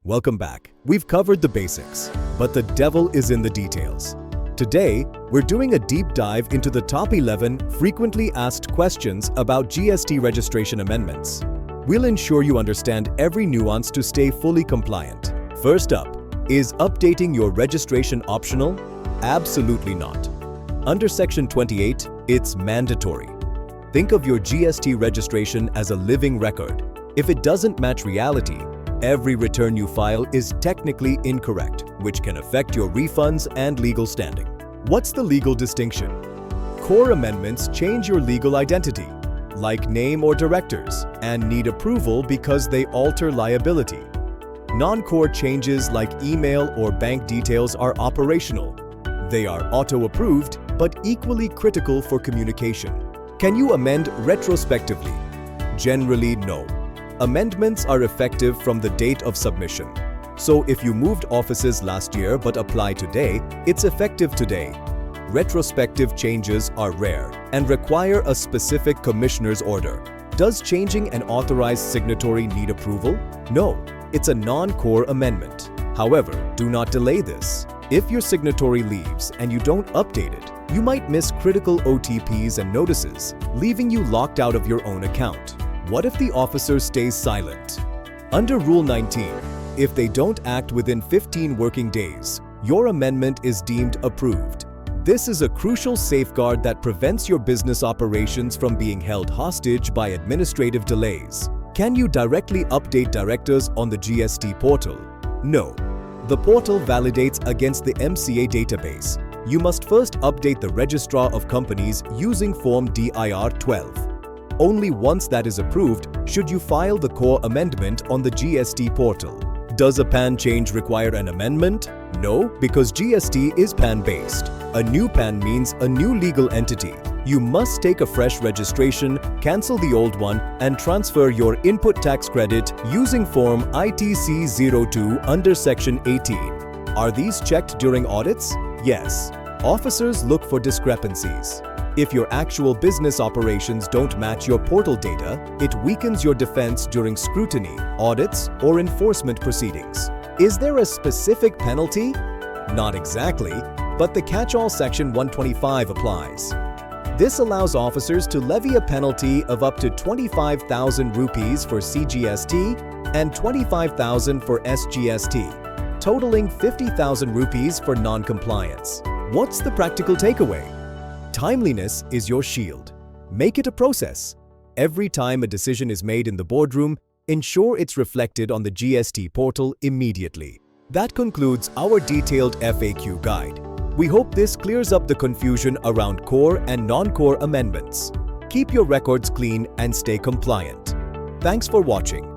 Welcome back. We've covered the basics, but the devil is in the details. Today, we're doing a deep dive into the top 11 frequently asked questions about GST registration amendments. We'll ensure you understand every nuance to stay fully compliant. First up, is updating your registration optional? Absolutely not. Under Section 28, it's mandatory. Think of your GST registration as a living record. If it doesn't match reality, every return you file is technically incorrect, which can affect your refunds and legal standing. What's the legal distinction? Core amendments change your legal identity, like name or directors, and need approval because they alter liability. Non-core changes like email or bank details are operational. They are auto-approved, but equally critical for communication. Can you amend retrospectively? Generally, no. Amendments are effective from the date of submission. So if you moved offices last year but apply today, it's effective today. Retrospective changes are rare and require a specific commissioner's order. Does changing an authorized signatory need approval? No, it's a non-core amendment. However, do not delay this. If your signatory leaves and you don't update it, you might miss critical OTPs and notices, leaving you locked out of your own account. What if the officer stays silent? Under Rule 19, if they don't act within 15 working days, your amendment is deemed approved. This is a crucial safeguard that prevents your business operations from being held hostage by administrative delays. Can you directly update directors on the GST portal? No. The portal validates against the MCA database. You must first update the Registrar of Companies using Form DIR 12. Only once that is approved should you file the core amendment on the GST portal. Does a PAN change require an amendment? No, because GST is PAN-based. A new PAN means a new legal entity. You must take a fresh registration, cancel the old one, and transfer your input tax credit using Form ITC-02 under Section 18. Are these checked during audits? Yes. Officers look for discrepancies. If your actual business operations don't match your portal data, it weakens your defense during scrutiny, audits, or enforcement proceedings. Is there a specific penalty? Not exactly, but the catch-all Section 125 applies. This allows officers to levy a penalty of up to 25,000 rupees for CGST and 25,000 for SGST, totaling 50,000 rupees for non-compliance. What's the practical takeaway? Timeliness is your shield. Make it a process. Every time a decision is made in the boardroom, ensure it's reflected on the GST portal immediately. That concludes our detailed FAQ guide. We hope this clears up the confusion around core and non-core amendments. Keep your records clean and stay compliant. Thanks for watching.